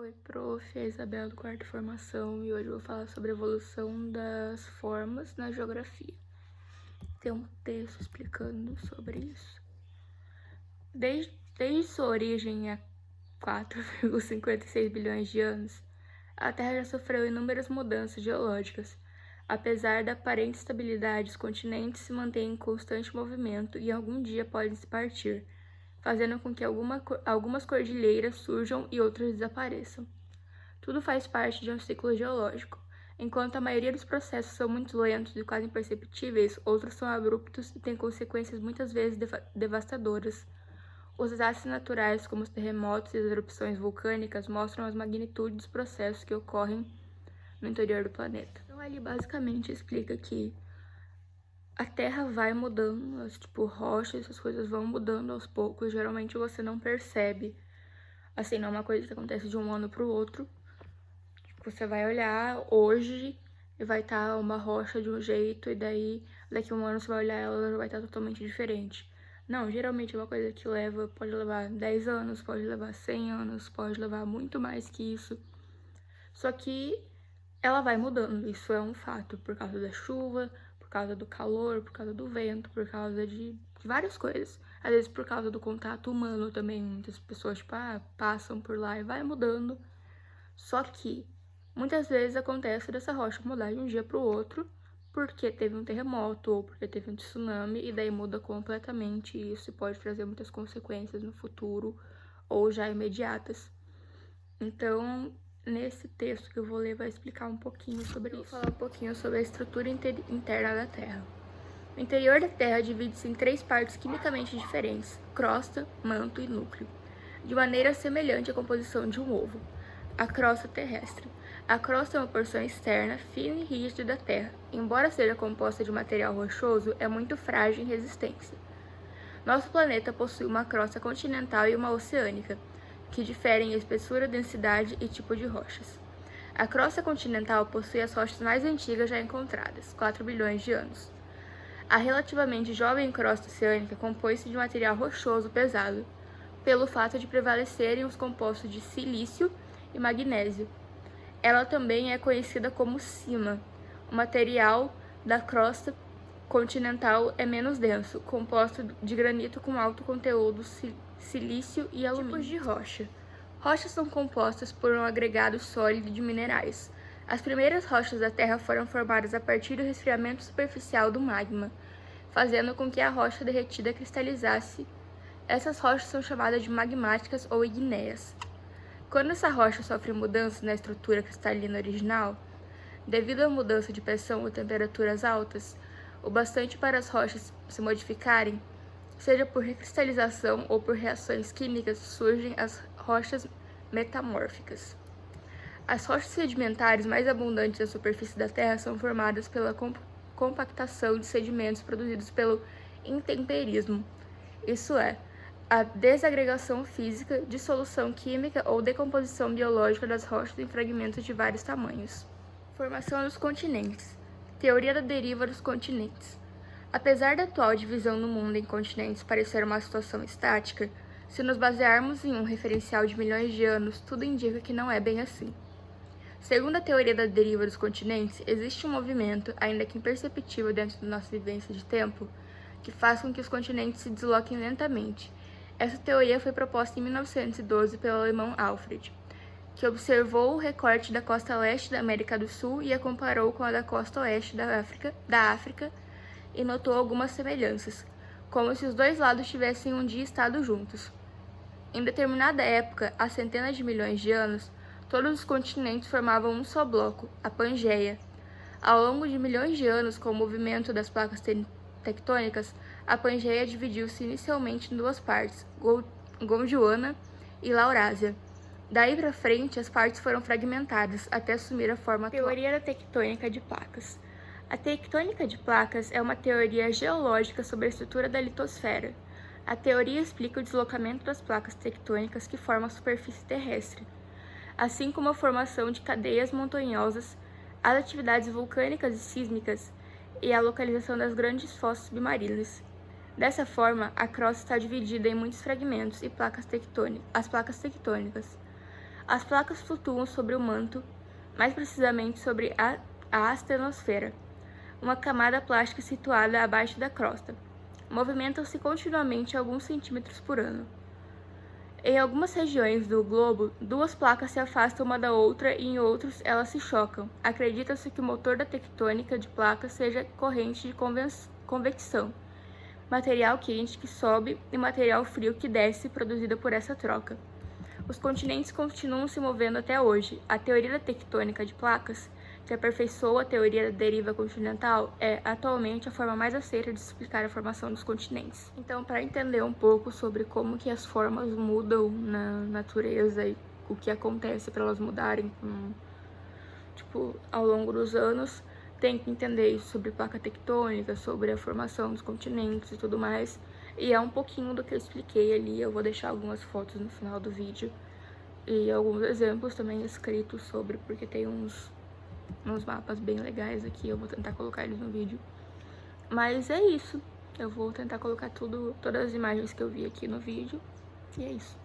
Oi, prof, é a Isabela do quarto formação e hoje eu vou falar sobre a evolução das formas na geografia. Tem um texto explicando sobre isso. Desde sua origem há 4,56 bilhões de anos, a Terra já sofreu inúmeras mudanças geológicas. Apesar da aparente estabilidade, os continentes se mantêm em constante movimento e algum dia podem se partir, fazendo com que algumas cordilheiras surjam e outras desapareçam. Tudo faz parte de um ciclo geológico. Enquanto a maioria dos processos são muito lentos e quase imperceptíveis, outros são abruptos e têm consequências muitas vezes devastadoras. Os desastres naturais, como os terremotos e as erupções vulcânicas, mostram as magnitudes dos processos que ocorrem no interior do planeta. Então, ele basicamente explica que a Terra vai mudando, rochas, essas coisas vão mudando aos poucos. Geralmente você não percebe. Assim, não é uma coisa que acontece de um ano para o outro. Você vai olhar hoje e vai estar uma rocha de um jeito, e daí daqui a um ano você vai olhar ela vai estar totalmente diferente. Não, geralmente é uma coisa que pode levar 10 anos, pode levar 100 anos, pode levar muito mais que isso. Só que ela vai mudando, isso é um fato, por causa da chuva, por causa do calor, por causa do vento, por causa de várias coisas. Às vezes por causa do contato humano também, muitas pessoas passam por lá e vai mudando. Só que muitas vezes acontece dessa rocha mudar de um dia para o outro, porque teve um terremoto ou porque teve um tsunami, e daí muda completamente isso e pode trazer muitas consequências no futuro ou já imediatas. Então, nesse texto que eu vou ler vai explicar um pouquinho sobre isso. Vou falar um pouquinho sobre a estrutura interna da Terra. O interior da Terra divide-se em 3 partes quimicamente diferentes: crosta, manto e núcleo, de maneira semelhante à composição de um ovo. A crosta terrestre. A crosta é uma porção externa, fina e rígida da Terra. Embora seja composta de material rochoso, é muito frágil em resistência. Nosso planeta possui uma crosta continental e uma oceânica, que diferem em espessura, densidade e tipo de rochas. A crosta continental possui as rochas mais antigas já encontradas, 4 bilhões de anos. A relativamente jovem crosta oceânica compõe-se de material rochoso pesado, pelo fato de prevalecerem os compostos de silício e magnésio. Ela também é conhecida como cima. O material da crosta continental é menos denso, composto de granito com alto conteúdo silício e alumínio. Tipos de rocha. Rochas são compostas por um agregado sólido de minerais. As primeiras rochas da Terra foram formadas a partir do resfriamento superficial do magma, fazendo com que a rocha derretida cristalizasse. Essas rochas são chamadas de magmáticas ou ígneas. Quando essa rocha sofre mudanças na estrutura cristalina original, devido à mudança de pressão ou temperaturas altas, o bastante para as rochas se modificarem, seja por recristalização ou por reações químicas, surgem as rochas metamórficas. As rochas sedimentares mais abundantes da superfície da Terra são formadas pela compactação de sedimentos produzidos pelo intemperismo, isso é, a desagregação física, dissolução química ou decomposição biológica das rochas em fragmentos de vários tamanhos. Formação dos continentes. Teoria da deriva dos continentes. Apesar da atual divisão no mundo em continentes parecer uma situação estática, se nos basearmos em um referencial de milhões de anos, tudo indica que não é bem assim. Segundo a teoria da deriva dos continentes, existe um movimento, ainda que imperceptível dentro da nossa vivência de tempo, que faz com que os continentes se desloquem lentamente. Essa teoria foi proposta em 1912 pelo alemão Alfred, que observou o recorte da costa leste da América do Sul e a comparou com a da costa oeste da África e notou algumas semelhanças, como se os dois lados tivessem um dia estado juntos. Em determinada época, há centenas de milhões de anos, todos os continentes formavam um só bloco, a Pangeia. Ao longo de milhões de anos, com o movimento das placas tectônicas, a Pangeia dividiu-se inicialmente em 2 partes, Gondwana e Laurásia. Daí para frente, as partes foram fragmentadas até assumir a forma atual. Teoria da tectônica de placas. A tectônica de placas é uma teoria geológica sobre a estrutura da litosfera. A teoria explica o deslocamento das placas tectônicas que formam a superfície terrestre, assim como a formação de cadeias montanhosas, as atividades vulcânicas e sísmicas e a localização das grandes fossas submarinas. Dessa forma, a crosta está dividida em muitos fragmentos e as placas tectônicas. As placas flutuam sobre o manto, mais precisamente sobre a astenosfera, uma camada plástica situada abaixo da crosta. Movimentam-se continuamente alguns centímetros por ano. Em algumas regiões do globo, duas placas se afastam uma da outra e em outros elas se chocam. Acredita-se que o motor da tectônica de placas seja corrente de convecção, material quente que sobe e material frio que desce, produzida por essa troca. Os continentes continuam se movendo até hoje. A teoria da tectônica de placas, que aperfeiçoa a teoria da deriva continental, é atualmente a forma mais aceita de explicar a formação dos continentes. Então, para entender um pouco sobre como que as formas mudam na natureza e o que acontece para elas mudarem ao longo dos anos, tem que entender isso sobre placa tectônica, sobre a formação dos continentes e tudo mais. E é um pouquinho do que eu expliquei ali. Eu vou deixar algumas fotos no final do vídeo e alguns exemplos também escritos sobre, porque tem uns mapas bem legais aqui. Eu vou tentar colocar eles no vídeo. Mas é isso. Eu vou tentar colocar todas as imagens que eu vi aqui no vídeo. E é isso.